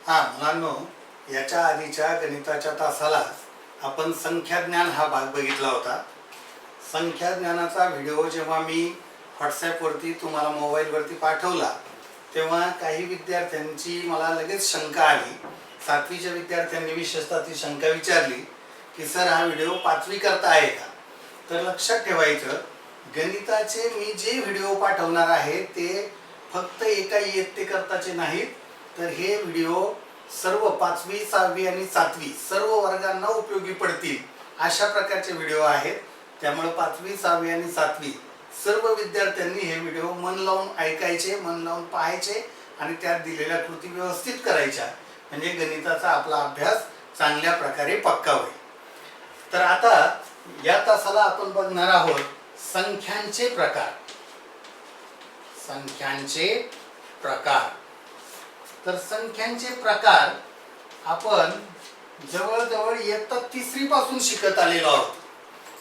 हा मुलांनो, याच्या आधीच्या गणिताच्या तासाला आपण संख्याज्ञान हा भाग बघितला होता. संख्याज्ञानाचा व्हिडिओ जेव्हा मी व्हॉट्सॲपवरती तुम्हाला मोबाईलवरती पाठवला तेव्हा काही विद्यार्थ्यांची मला लगेच शंका आली. 7वीच्या विद्यार्थ्यांनी विशेषतः ती शंका विचारली की सर हा व्हिडिओ 5वी करता आहे का. तर लक्षात ठेवायचं, गणिताचे मी जे व्हिडिओ पाठवणार आहे ते फक्त एका इयत्तेकरताचे नाहीत, तर हे व्हिडिओ सर्व 5वी 6वी आणि 7वी सर्व वर्गांना उपयोगी पडतील अशा प्रकारचे व्हिडिओ आहेत. त्यामुळे 5वी 6वी आणि 7वी सर्व विद्यार्थ्यांनी हे व्हिडिओ मन लावून ऐकायचे, मन लावून पाहायचे आणि त्यात दिलेल्या कृती व्यवस्थित करायच्या, म्हणजे गणिताचा आपला अभ्यास चांगल्या प्रकारे पक्का होईल. तर आता या तासाला आपण बघणार आहोत संख्यांचे प्रकार. संख्यांचे प्रकार. तर संख्यांचे प्रकार आपण जवळजवळ इयत्ता 3री पासून शिकत आलेलो आहोत.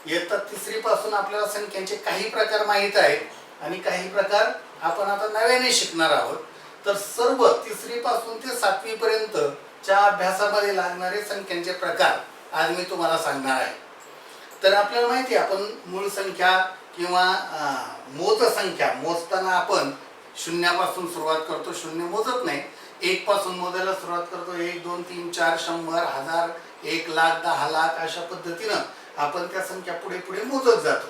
इयत्ता 3री पासून आपल्याला संख्यांचे काही प्रकार माहीत आहेत आणि काही प्रकार आपण आता नव्याने शिकणार आहोत. तर सर्व 3री पासून ते 7वी पर्यंतच्या अभ्यासामध्ये लागणारे संख्यांचे प्रकार आज मी तुम्हाला सांगणार आहे. तर आपल्याला माहिती आहे, आपण मूळ संख्या किंवा मोज संख्या मोजताना आपण शून्यापासून सुरुवात करतो. शून्य मोजत नाही, 1 पासून मोजायला सुरुवात करतो. 1 2 3 4 100 1000 1 लाख 10 लाख अशा पद्धतीनं आपण त्या संख्या पुढे पुढे मोजत जातो.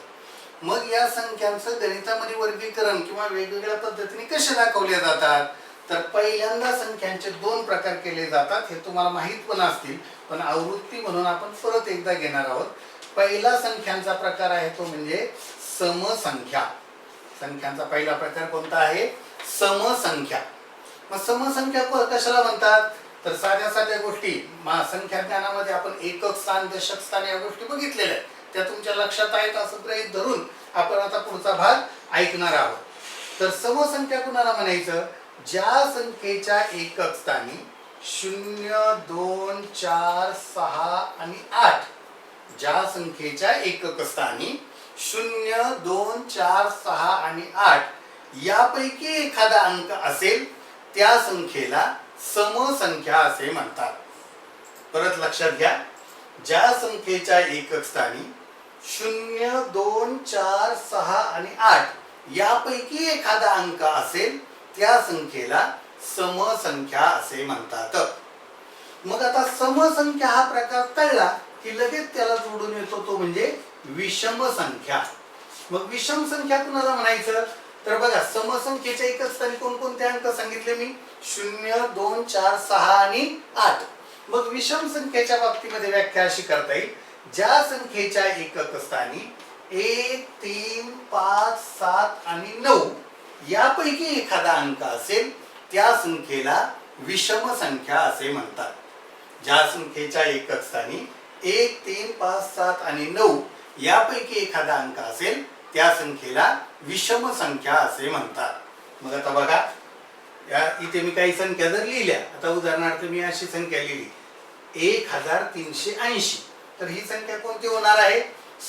मग या संख्यांचं गणितामध्ये वर्गीकरण किंवा वेगवेगळ्या पद्धतीने कसे दाखवले जातात. तर पहिल्यांदा संख्यांचे 2 प्रकार केले जातात. हे तुम्हाला माहीत पण असतील, पण आवृत्ती म्हणून आपण परत एकदा घेणार आहोत. पहिला संख्यांचा प्रकार आहे तो म्हणजे समसंख्या. संख्यांचा पहिला प्रकार कोणता आहे? समसंख्या. मग समसंख्या कशाला म्हणतात? तर साध्या साध्या गोष्टी संख्या ज्ञानामध्ये आपण एकक स्थान, दशक स्थान या गोष्टी बघितलेल्या आहेत, त्या तुमच्या लक्षात आहेत असं गृहीत धरून आपण आता पुढचा भाग ऐकणार आहोत. तर समसंख्या कुणाला म्हणायचं? ज्या संख्येच्या एकक स्थानी 0 2 4 6 आणि 8, ज्या संख्येच्या एकक स्थानी 0 2 4 6 आणि 8 यापैकी एखादा अंक असेल त्या संख्येला समसंख्या असे म्हणतात. परत लक्षात घ्या, ज्या संख्येच्या एकक स्थानी 0 2 4 6 आणि 8 यापैकी एखादा अंक असेल त्या संख्येला समसंख्या असे म्हणतात. मग आता समसंख्या हा प्रकार कळला की लगेच त्याला जोडून येतो तो म्हणजे विषम संख्या. मग विषम संख्या कुणाला म्हणायचं? तर बघा, समसंख्येच्या एकक स्थानी कोणकोणते अंक सांगितले मी? 0 2 4 6 आणि 8. मग विषम संख्येच्या बाबतीमध्ये व्याख्या अशी करता येईल, ज्या संख्येच्या एकक स्थानी 1 3 5 7 आणि 9 यापैकी एखादा अंक असेल त्या संख्येला विषम संख्या असे म्हणतात. ज्या संख्येच्या एकक स्थानी 1 3 5 7 आणि 9 यापैकी एखादा अंक असेल त्या संख्येला विषम संख्या असे म्हणतात. मग आता बघा, इथे मी काही संख्या जर लिहिल्या, आता उदाहरणार्थ मी अशी संख्या लिहिली 1380, तर ही संख्या कोणती होणार आहे?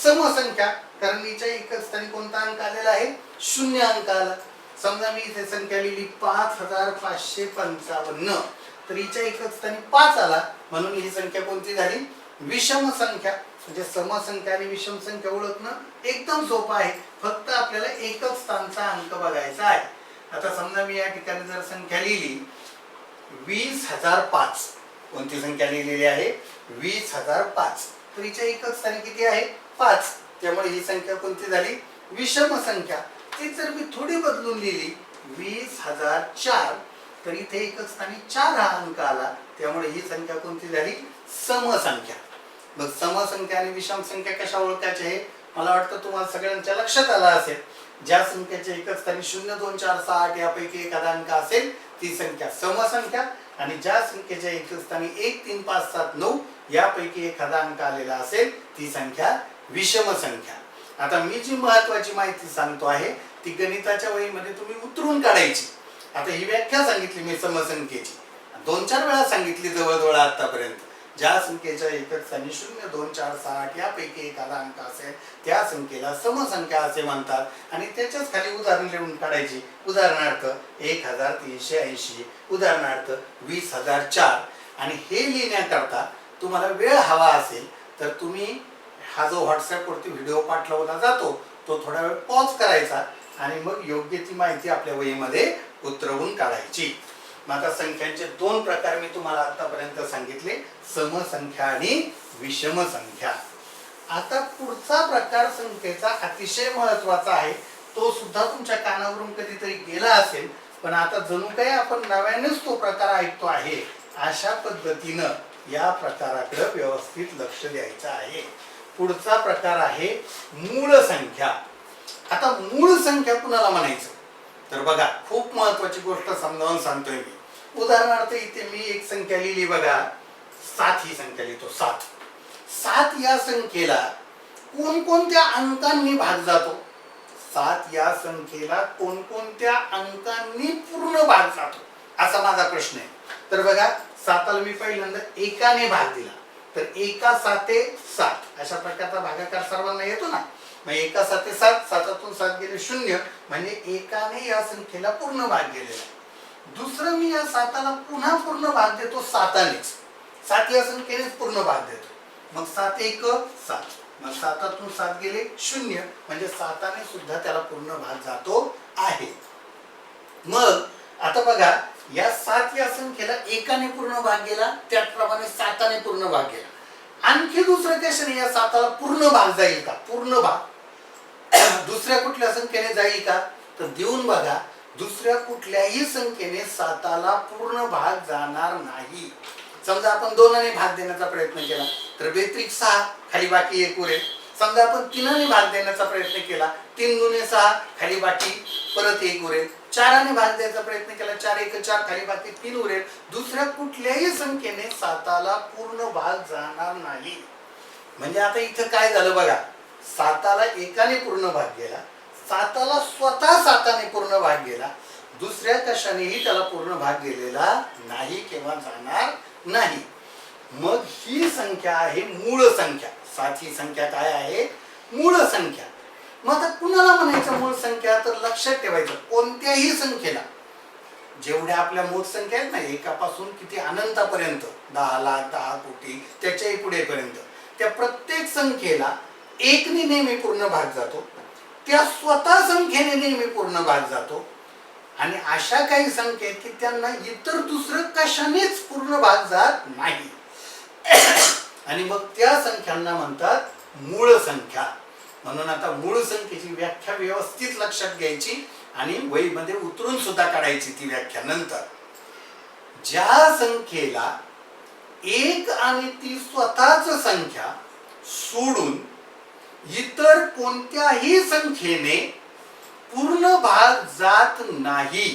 समसंख्या, कारण हिच्या एकक स्थानी कोणता अंक आलेला आहे? 0 अंक आला. समजा मी इथे संख्या लिहिली 5555, तर हिच्या एकक स्थानी 5 आला, म्हणून ही संख्या कोणती झाली? विषम संख्या. म्हणजे समसंख्या आणि विषम संख्या ओळखणं एकदम सोपं आहे, फक्त आपल्याला एकक स्थानचा अंक बघायचा आहे. आता समजा मी या ठिकाणी जर संख्या लिहिली 20005, कोणती संख्या लिहिलेली आहे? 20005, तर हिच्या एकक स्थानी किती आहे? 5, त्यामुळे ही संख्या कोणती झाली? विषम संख्या. ती जर मी थोडी बदलून लिहिली 20004, तर इथे एकक स्थानी 4 हा अंक आला, त्यामुळे ही संख्या कोणती झाली? समसंख्या. मग समसंख्या आणि विषम संख्या कशा ओळखायचे हे मला वाटतं तुम्हाला सगळ्यांच्या लक्षात आलं असेल. ज्या संख्येच्या एकक स्थानी 0 2 4 6 8 यापैकी एखादा अंक असेल ती संख्या समसंख्या, आणि ज्या संख्येच्या एकक स्थानी 1 3 5 7 9 यापैकी एखादा अंक आलेला असेल ती संख्या विषम संख्या. आता मी जी महत्वाची माहिती सांगतो आहे ती गणिताच्या वहीमध्ये तुम्ही उतरून काढायची. आता ही व्याख्या सांगितली मी समसंख्येची, 2-4 वेळा सांगितली जवळजवळ आतापर्यंत. ज्या संख्येच्या एकक स्थानी 0 2 4 6 8 यापैकी एखादा अंक असेल त्या संख्येला समसंख्या असे म्हणतात आणि त्याच्याच खाली उदाहरण लिहून काढायची. उदाहरणार्थ 1380, उदाहरणार्थ 20004. आणि हे लिहिण्याकरता तुम्हाला वेळ हवा असेल तर तुम्ही हा जो व्हॉट्सअपवरती व्हिडिओ पाठवला जातो तो थोडा वेळ पॉज करायचा आणि मग योग्य ती माहिती आपल्या वहीमध्ये उतरवून काढायची. मग आता संख्यांचे दोन प्रकार मी तुम्हाला आतापर्यंत सांगितले, समसंख्या आणि विषम संख्या. आता पुढचा प्रकार संख्येचा अतिशय महत्वाचा आहे. तो सुद्धा तुमच्या कानावरून कधीतरी गेला असेल, पण आता जणू काही आपण नव्यानेच तो प्रकार ऐकतो आहे. अशा पद्धतीनं या प्रकाराकडे व्यवस्थित लक्ष द्यायचं आहे. पुढचा प्रकार आहे मूळ संख्या. आता मूळ संख्या कुणाला म्हणायचं तर बघा, खूप महत्वाची गोष्ट समजावून सांगतोय मी. उदाहरणार्थ इथे मी एक संख्या लिहिली बघा, 7 ही संख्या लिहितो. 7 या संख्येला कोणकोणत्या अंकांनी भाग जातो? 7 या संख्येला कोणकोणत्या अंकांनी पूर्ण भाग जातो असा माझा प्रश्न आहे. तर बघा, 7ला मी पहिल्यांदा एकाने भाग दिला तर एका 7 7 अशा प्रकारचा भागाकार सर्वांना येतो ना. मग एका 7 7, 7तून 7 गेले 0, म्हणजे एकाने या संख्येला पूर्ण भाग गेलेला. दुसरं मी या 7ला पुन्हा पूर्ण भाग देतो 7नेच. 7 या संख्येनेच पूर्ण भाग देतो. मग 7 1 7, मग 7तून 7 गेले 0, म्हणजे 7ने सुद्धा त्याला पूर्ण भाग जातो आहे. मग आता बघा, या 7 या संख्येला एकाने पूर्ण भाग गेला, त्याचप्रमाणे 7ने पूर्ण भाग गेला. आणखी दुसरं कशाने या 7ला पूर्ण भाग जाईल का? पूर्ण भाग दुसऱ्या कुठल्या संख्येने जाईल का? तर देऊन बघा, दुसऱ्या कुठल्याही संख्येने 7ला पूर्ण भाग जाणार नाही. समजा आपण 2ने भाग देण्याचा प्रयत्न केला तर बेत्रिक 6, खाली बाकी 1 उरेल. समजा आपण 3ने भाग देण्याचा प्रयत्न केला, 3 दुने 6, खाली बाकी परत 1 उरेल. 4ने भाग द्यायचा प्रयत्न केला, 4 1 4, खाली बाकी 3 उरेल. दुसऱ्या कुठल्याही संख्येने 7ला पूर्ण भाग जाणार नाही. म्हणजे आता इथं काय झालं बघा, 7ला एकाने पूर्ण भाग गेला, 7ला स्वतः 7ने पूर्ण भाग गेला, दुसऱ्या कशानेही त्याला पूर्ण भाग गेलेला नाही किंवा जाणार नाही. मग ही संख्या आहे मूळ संख्या. 7 ही संख्या काय आहे? मूळ संख्या. मग आता कुणाला म्हणायचं मूळ संख्या? तर लक्षात ठेवायचं, कोणत्याही संख्येला, जेवढ्या आपल्या मूळ संख्या आहेत ना, एकापासून किती अनंतापर्यंत, 10 लाख 10 कोटी त्याच्याही पुढे पर्यंत, त्या प्रत्येक संख्येला 1ने नेहमी पूर्ण भाग जातो, त्या स्वतः संख्येने नेहमी पूर्ण भाग जातो. आणि अशा काही संख्या आहेत की त्यांना इतर दुसरं कशानेच पूर्ण भाग जात नाही. आणि मग त्या संख्यांना म्हणतात मूळ संख्या. म्हणून आता मूळ संख्येची व्याख्या व्यवस्थित लक्षात घ्यायची आणि वहीमध्ये उतरून सुद्धा काढायची ती व्याख्या नंतर. ज्या संख्येला एक आणि ती स्वतःच संख्या सोडून इतर कोणत्याही संख्येने पूर्ण भाग जात नाही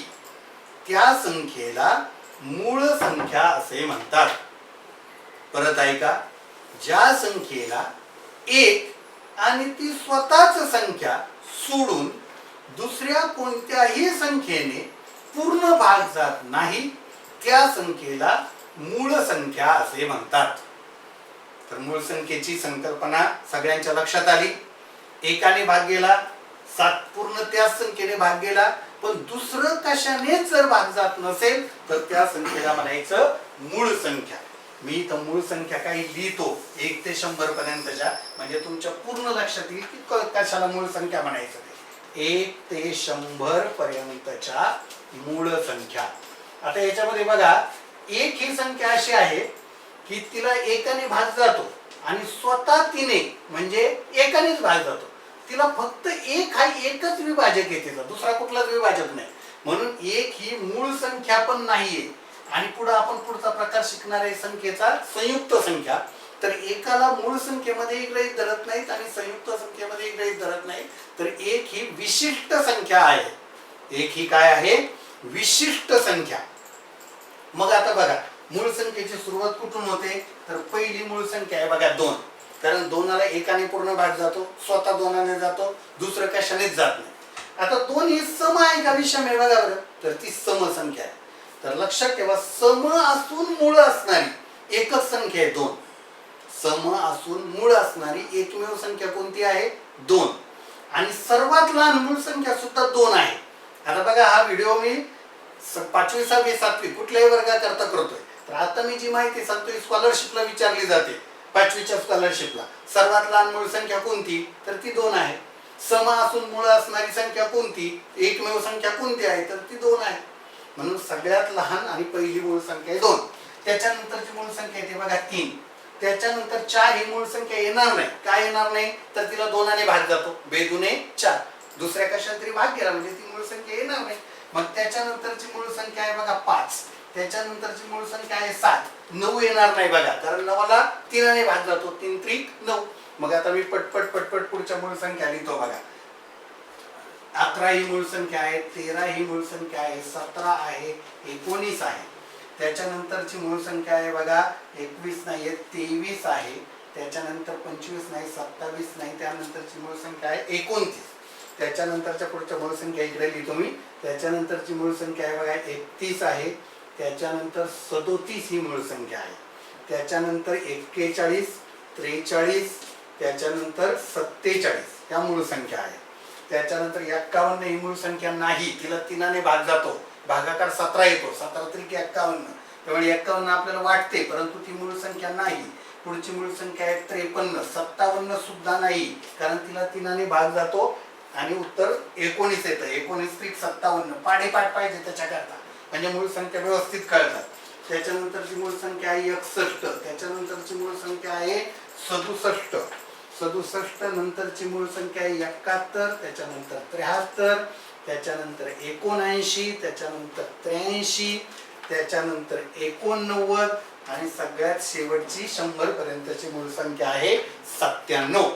त्या संख्येला मूळ संख्या असे म्हणतात. परत ऐका, ज्या संख्येला एक आणि ती स्वतःच संख्या सोडून दुसऱ्या कोणत्याही संख्येने पूर्ण भाग जात नाही त्या संख्येला मूळ संख्या असे म्हणतात. तर मूळ संख्येची संकल्पना सगळ्यांच्या लक्षात आली. एकाने भाग गेला, 7 पूर्ण त्याच संख्येने भाग गेला, पण दुसरं कशानेच जर भाग जात नसेल तर त्या संख्येला म्हणायचं मूळ संख्या. मी इथं मूळ संख्या काही लिहितो 1 ते 100 पर्यंतच्या, म्हणजे तुमच्या पूर्ण लक्षात येईल की कशाला मूळ संख्या म्हणायचं. 1 ते 100 पर्यंतच्या मूळ संख्या. आता याच्यामध्ये बघा, 1 ही संख्या अशी आहे की तिला एकाने भाग जातो आणि स्वतः तिने म्हणजे एकानेच भाग जातो. तिला फक्त 1 हा एकच विभाजक आहे, तिचा दुसरा कुठलाच विभाजक नाही. म्हणून 1 ही मूळ संख्या पण नाहीये. आणि पुढे आपण पुढचा प्रकार शिकणार आहे संख्येचा संयुक्त संख्या. तर एकाला मूळ संख्येमध्ये गृहीत धरत नाहीत आणि संयुक्त संख्येमध्ये गृहीत धरत नाही. तर 1 ही विशिष्ट संख्या आहे. 1 ही काय आहे? विशिष्ट संख्या. मग आता बघा, मूळ संख्येची सुरुवात कुठून होते? तर पहिली मूळ संख्या आहे बघा 2. कारण 2ला एकाने पूर्ण भाग जातो, स्वतः 2ने जातो, दुसरं कशानेच जात नाही. आता 2 ही सम आहे का विषम आहे बघा बरं? तर ती सम संख्या आहे. तर लक्षात ठेवा, सम असून मूळ असणारी एकच संख्या आहे 2. सम असून मूळ असणारी एकमेव संख्या कोणती आहे? 2. आणि सर्वात लहान मूळ संख्या सुद्धा 2 आहे. आता बघा, हा व्हिडिओ मी 5वी 6वी 7वी कुठल्याही वर्गाकरता करतोय. तर आता मी जी माहिती सांगतोय स्कॉलरशिपला विचारली जाते. 5वीच्या स्कॉलरशिपला सर्वात लहान मूळ संख्या कोणती? तर ती 2 आहे. सम असून मूळ असणारी संख्या कोणती? एकमेव संख्या कोणती आहे? तर ती 2 आहे. म्हणून सगळ्यात लहान आणि पहिली मूळ संख्या आहे 2. त्याच्यानंतरची मूळ संख्या येते बघा 3. त्याच्यानंतर 4 ही मूळ संख्या येणार नाही. काय येणार नाही? तर तिला 2 ने भाग जातो. 2 दुने 4. दुसऱ्या कशाने तरी भाग गेला म्हणजे ती मूळ संख्या येणार नाही. मग त्याच्यानंतरची मूळ संख्या आहे बघा 5. त्याच्यानंतरची मूळ संख्या आहे 7. 9 येणार नाही बघा, कारण 9ला 3 ने भाग जातो. 3 त्रिक 9. मग आता मी पटपट पुढच्या मूळ संख्या लिहितो बघा. 11 ही मूळ संख्या आहे, 13 ही मूळ संख्या आहे, 17 आहे, 19 आहे. त्याच्यानंतरची मूळ संख्या आहे बघा 21 नाही, 23 आहे. त्याच्यानंतर 25 नाही, 27 नाही. त्यानंतरची मूळ संख्या आहे 29. त्याच्यानंतरच्या पुढच्या मूळ संख्या इकडे लिहितो मी. त्याच्यानंतरची मूळ संख्या आहे बघा 31 आहे. त्याच्यानंतर 37 ही मूळ संख्या आहे. त्याच्यानंतर 41, 43, त्याच्यानंतर 47 या मूळ संख्या आहे. त्याच्यानंतर 51 ही मूळ संख्या नाही, तिला 3 ने भाग जातो. भागाकार 17 येतो. 17 त्रिक 51. त्यामुळे 51 आपल्याला वाटते, परंतु ती मूळ संख्या नाही. पुढची मूळ संख्या आहे 53. 57 सुद्धा नाही, कारण तिला 3 ने भाग जातो आणि उत्तर 19 येतं. 19 त्रिक 57. पाढेपाठ पाहिजे त्याच्याकरता, म्हणजे मूळ संख्या व्यवस्थित कळतात. त्याच्यानंतरची मूळ संख्या आहे 61. त्याच्यानंतरची मूळ संख्या आहे 67. 67 नंतरची मूळ संख्या आहे 71. त्याच्यानंतर 73. त्याच्यानंतर 79. त्याच्यानंतर 83. त्याच्यानंतर 89 आणि सगळ्यात शेवटची 100 पर्यंतची मूळ संख्या आहे 97.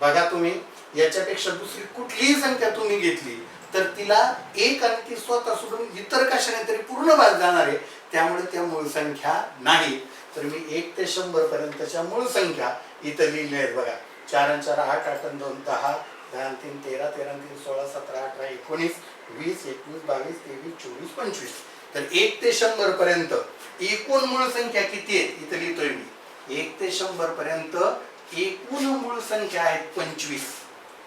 बघा, तुम्ही याच्यापेक्षा दुसरी कुठलीही संख्या तुम्ही घेतली तर तिला 1 आणि ती स्वतः सोडून इतर कशाने तरी पूर्ण भाग जाणार आहे. त्यामुळे त्या मूळ संख्या नाही. तर मी 1 ते 100 पर्यंतच्या मूळ संख्या इथं लिहिल्या आहेत बघा. 4 आणि 4 8, 8 आणि 2 10, 10 आणि 3 13, 13 आणि 3 16, 17, 18, 19, 20, 21, 22, 23, 24, 25. तर 1 ते 100 पर्यंत एकूण मूळ संख्या किती आहे इथं लिहितोय मी. 1 ते 100 पर्यंत एकूण मूळ संख्या आहेत 25.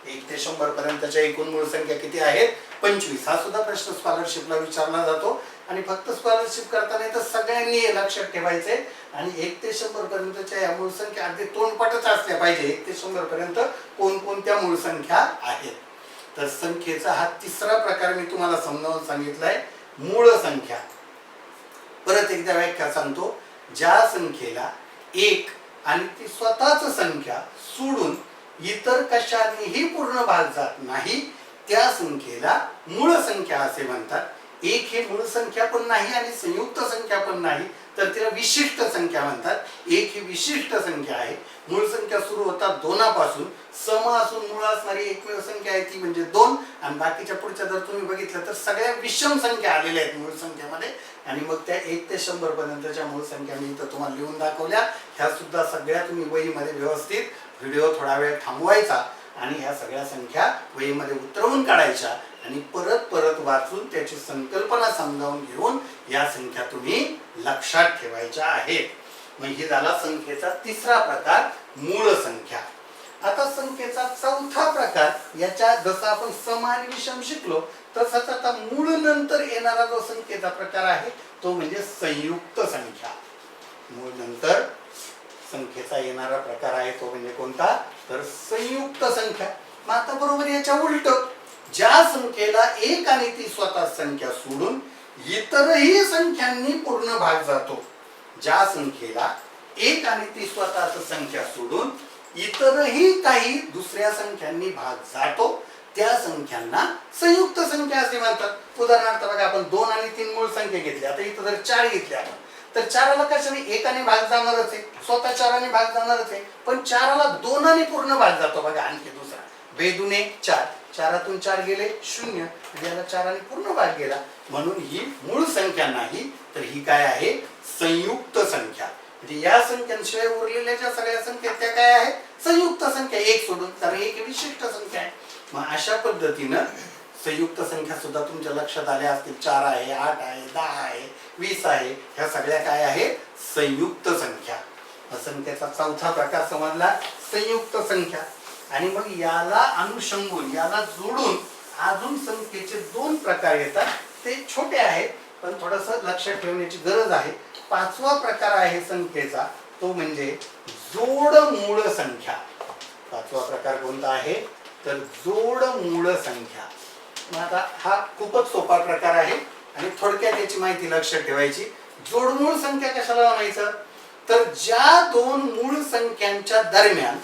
1 ते 100 पर्यंतच्या एकूण मूळ संख्या किती आहेत? 25. हा सुद्धा प्रश्न स्कॉलरशिपला विचारला जातो. आणि फक्त स्कॉलरशिप करताना तर सगळ्यांनी हे लक्षात ठेवायचे. आणि 1 ते 100 पर्यंतच्या या मूळ संख्या अगदी तोंडपाठच असल्या पाहिजे. 1 ते 100 पर्यंत कोणकोणत्या मूळ संख्या आहेत. तर संख्येचा हा तिसरा प्रकार मी तुम्हाला समजावून सांगितलाय, मूळ संख्या. परत एकदा व्याख्या सांगतो. ज्या संख्येला 1 आणि ती स्वतःच संख्या सोडून इतर कशानेही पूर्ण भाग जात नाही, त्या संख्येला मूळ संख्या असे म्हणतात. 1 ही मूळ संख्या पण नाही आणि संयुक्त संख्या पण नाही, तर तिला विशिष्ट संख्या म्हणतात. 1 ही विशिष्ट संख्या आहे. मूळ संख्या सुरू होतात 2 पासून. सम असून मूळ असणारी एकमेव संख्या आहे ती म्हणजे 2. आणि बाकीच्या पुढच्या जर तुम्ही बघितलं तर सगळ्या विषम संख्या आलेल्या आहेत मूळ संख्येमध्ये. आणि मग त्या 1 ते 100 पर्यंतच्या मूळ संख्या मी इथं तुम्हाला लिहून दाखवल्या. ह्या सुद्धा सगळ्या तुम्ही वहीमध्ये व्यवस्थित व्हिडिओ थोडा वेळ थांबवायचा आणि ह्या सगळ्या संख्या वहीमध्ये उतरवून काढायच्या आणि परत वाचून त्याची संकल्पना समजावून घेऊन या संख्या तुम्ही लक्षात ठेवायच्या आहेत. मग ही झाला संख्येचा तिसरा प्रकार, मूळ संख्या. आता संख्येचा चौथा प्रकार, याच्या जसं आपण सम आणि विषम शिकलो तसंच आता मूळ नंतर येणारा जो संख्येचा प्रकार आहे तो म्हणजे संयुक्त संख्या. मूळ नंतर संख्येचा येणारा प्रकार आहे तो म्हणजे कोणता? तर संयुक्त संख्या. मग आता बरोबर याच्या उलट, ज्या संख्येला 1 आणि ती स्वतः संख्या सोडून इतरही संख्यांनी पूर्ण भाग जातो. ज्या संख्येला 1 आणि ती स्वतःच संख्या सोडून इतरही काही दुसऱ्या संख्यांनी भाग जातो, त्या संख्यांना संयुक्त संख्या असे म्हणतात. उदाहरणार्थ बघा, आपण 2 आणि 3 मूळ संख्या घेतली. आता इथं जर 4 घेतली आपण, तर 4ला कशाने 1 ने भाग जाणारच आहे, स्वतः 4 ने भाग जाणारच आहे. पण 4ला 2 ने पूर्ण भाग जातो बघा. आणखी दुसरा 2 दुने 4, 4तून 4 गेले 0, याला 4 ने पूर्ण भाग गेला. म्हणून ही मूळ संख्या नाही, तर ही काय आहे? संयुक्त संख्या. म्हणजे या संख्यांशिवाय उरलेल्या ज्या सगळ्या संख्या त्या काय आहेत? संयुक्त संख्या. 1 सोडून. तर 1 विशिष्ट संख्या आहे. मग अशा पद्धतीनं संयुक्त संख्या सुद्धा तुमच्या लक्षात आल्या असतील. 4 आहे, 8 आहे, 10 आहे, 20 आहे. ह्या सगळ्या काय आहे? संयुक्त संख्या. असंख्येचा चौथा प्रकार समजला संयुक्त संख्या. आणि मग याला अनुषंगून, याला जोडून अजून संख्येचे 2 प्रकार येतात. ते छोटे आहेत पण थोडंसं लक्षात ठेवण्याची गरज आहे. 5वा प्रकार आहे संख्येचा, तो म्हणजे जोड मूळ संख्या. 5वा प्रकार कोणता आहे? तर जोड मूळ संख्या. मग आता हा खूपच सोपा प्रकार आहे आणि थोडक्यात याची माहिती लक्षात ठेवायची. जोडमूळ संख्या कशाला म्हणायचं? तर ज्या 2 मूळ संख्यांच्या दरम्यान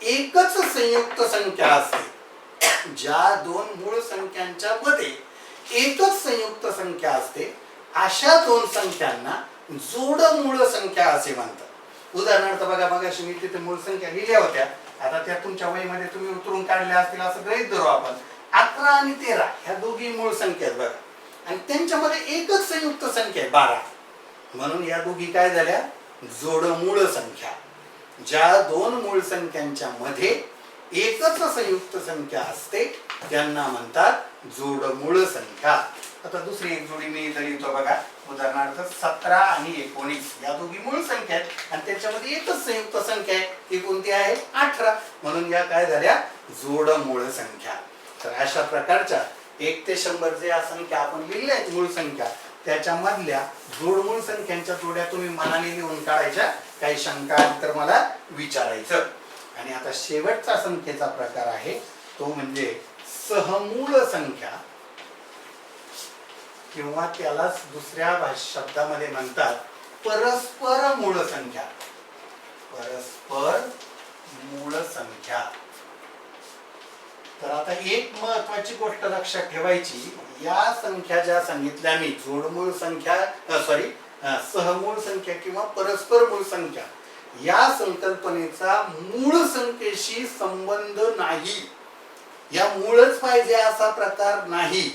एकच संयुक्त संख्या असते, ज्या 2 मूळ संख्यांच्या मध्ये एकच संयुक्त संख्या असते, अशा 2 संख्यांना जोडमूळ संख्या असे म्हणतात. उदाहरणार्थ बघा, मगाशी मी तिथे मूळ संख्या लिहिल्या होत्या, आता त्या तुमच्या वहीमध्ये तुम्ही उतरून काढल्या असतील असं गृहीत धरू आपण. 11 आणि 13 ह्या दोघी मूळ संख्या आहेत बघा, आणि त्यांच्यामध्ये एकच संयुक्त संख्या आहे 12. म्हणून या दोघी काय झाल्या? जोडमूळ संख्या. ज्या 2 मूळ संख्यांच्या मध्ये एकच संयुक्त संख्या असते त्यांना म्हणतात जोडमूळ संख्या. आता दुसरी एक जोडी मी इथं लिहितो बघा. उदाहरणार्थ 17 आणि 19 या दोघी मूळ संख्या आहेत आणि त्याच्यामध्ये एकच संयुक्त संख्या आहे, ती कोणती आहे? 18. म्हणून या काय झाल्या? जोडमूळ संख्या. तर अशा प्रकारच्या 1 ते 100 ज्या संख्या आपण लिहिल्या आहेत मूळ संख्या, त्याच्यामधल्या जोडमूळ संख्यांच्या जोड्या तुम्ही मनाने लिहून काढायच्या. काही शंका आली तर मला विचारायचं. आणि आता शेवटचा संख्येचा प्रकार आहे तो म्हणजे सहमूळ संख्या, किंवा त्याला दुसऱ्या शब्दामध्ये म्हणतात परस्पर मूळ संख्या. परस्पर मूळ संख्या. तर आता एक महत्वाची गोष्ट लक्षात ठेवायची, या संख्या ज्या सांगितल्या मी, जोडमूळ संख्या, सहमूळ संख्या किंवा परस्पर मूळ संख्या, या संकल्पनेचा मूळ संख्येशी संबंध नाही. या मूळच पाहिजे असा प्रकार नाही.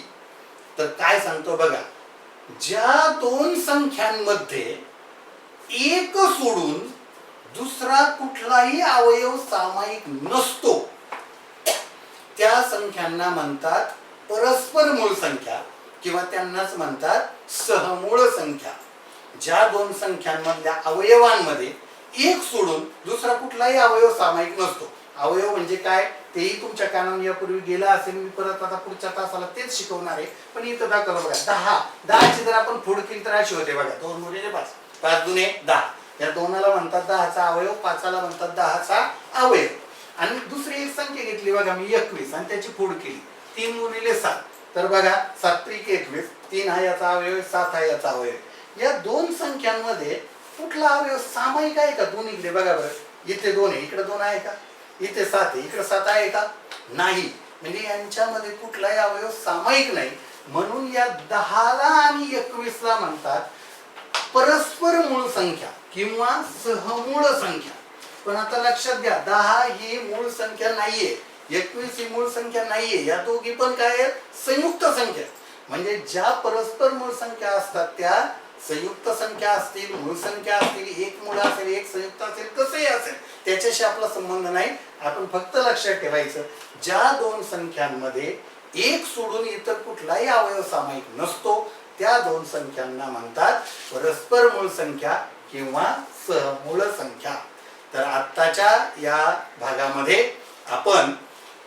तर काय सांगतो बघा, ज्या 2 संख्यांमध्ये एक सोडून दुसरा कुठलाही अवयव सामायिक नसतो त्या संख्यांना म्हणतात परस्पर मूळ संख्या, किंवा त्यांनाच म्हणतात सहमूळ संख्या. ज्या 2 संख्यांमधल्या अवयवांमध्ये एक सोडून दुसरा कुठलाही अवयव सामायिक नसतो. अवयव म्हणजे काय तेही तुमच्या कानावर यापूर्वी गेला असेल. मी परत आता पुढच्या तासाला तेच शिकवणार आहे, पण इथं दाखवलं बघा 10 ची जर आपण फोड केली तर अशी होते बघा. 2 गुणिले 5, 5 दुने 10. या 2ला म्हणतात 10चा अवयव, 5ला म्हणतात 10चा अवयव. आणि दुसरी एक संख्या घेतली बघा मी 21 आणि त्याची फोड केली 3 गुणिले 7, तर बघा 7 त्रिक 21, 3 हा याचा अवयव, 7 हा याचा अवयव. या 2 संख्यांमध्ये कुठला अवयव सामायिक आहे का? दोन्ही इकडे बघा बरं, इथे 2 आहे, इकडे 2 आहे का? इथे 7 आहे, इकडे 7 आहे का? नाही. म्हणजे यांच्यामध्ये कुठलाही अवयव सामायिक नाही. म्हणून या 10ला आणि 21ला म्हणतात परस्पर मूळ संख्या किंवा सहमूळ संख्या. पण आता लक्षात घ्या, 10 ही मूळ संख्या नाहीये, 21 ही मूळ संख्या नाहीये. या दोघी पण काय आहेत? संयुक्त संख्या. म्हणजे ज्या परस्पर मूळ संख्या असतात त्या संयुक्त संख्या असतील, मूळ संख्या असतील, एक मूळ असेल, एक संयुक्त असेल, कसंही असेल, त्याच्याशी आपला संबंध नाही. आपण फक्त लक्षात ठेवायचं, ज्या 2 संख्यांमध्ये एक सोडून इतर कुठलाही अवयव सामायिक नसतो त्या 2 संख्यांना म्हणतात परस्पर मूळ संख्या किंवा सहमूळ संख्या. तर आत्ताच्या या भागामध्ये आपण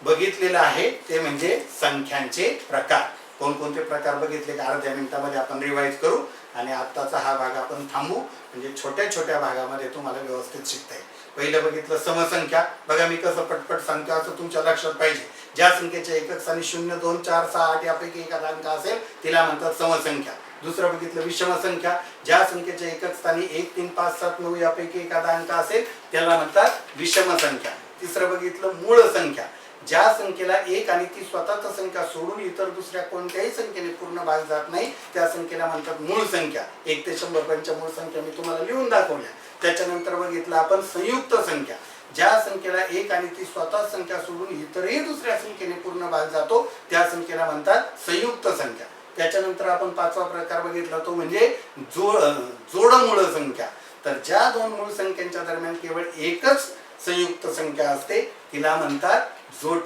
बघितलेलं आहे ते म्हणजे संख्यांचे प्रकार. कोणकोणते प्रकार बघितले का अर्ध्या मिनिटामध्ये आपण रिवाइज करू आणि आत्ताचा हा भाग आपण थांबू, म्हणजे छोट्या छोट्या भागामध्ये तुम्हाला व्यवस्थित शिकता येईल. पहिलं बघितलं समसंख्या. बघा मी कसं पटपट सांगतो असं तुमच्या लक्षात पाहिजे. ज्या संख्येच्या एकक स्थानी 0, 2, 4, 6, 8 यापैकी एखादा अंक असेल तिला म्हणतात समसंख्या. दुसरं बघितलं विषम संख्या. ज्या संख्येच्या एकक स्थानी 1, 3, 5, 7, 9 यापैकी एखादा अंक असेल त्याला म्हणतात विषम संख्या. तिसरं बघितलं मूळ संख्या. ज्या संख्येला 1 आणि ती स्वतःच संख्या सोडून इतर दुसऱ्या कोणत्याही संख्येने पूर्ण भाग जात नाही त्या संख्येला म्हणतात मूळ संख्या. 1 ते 100 पर्यंत मूळ संख्या मी तुम्हाला लिहून दाखवल्या. त्याच्यानंतर बघितलं आपण संयुक्त संख्या. ज्या संख्येला 1 आणि ती स्वतः संख्या सोडून इतरही दुसऱ्या संख्येने पूर्ण भाग जातो त्या संख्येला म्हणतात संयुक्त संख्या. त्याच्यानंतर आपण 5वा प्रकार बघितला तो म्हणजे जोडमूळ संख्या. तर ज्या 2 मूळ संख्यांच्या दरम्यान केवळ एकच संयुक्त संख्या असते तिला म्हणतात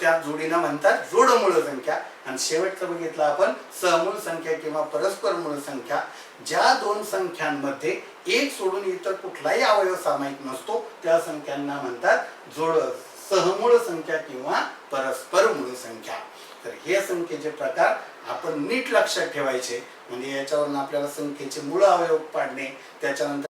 त्या जोडीला म्हणतात जोडमूळ संख्या. आणि शेवटचं बघितलं आपण सहमूळ संख्या किंवा परस्पर मूळ संख्या. ज्या दोन संख्यांमध्ये एक सोडून इतर कुठलाही अवयव सामायिक नसतो त्या संख्यांना म्हणतात सहमूळ संख्या किंवा परस्पर मूळ संख्या. तर हे संख्येचे प्रकार आपण नीट लक्षात ठेवायचे, म्हणजे याच्यावरून आपल्याला संख्येचे मूळ अवयव पाडणे, त्याच्यानंतर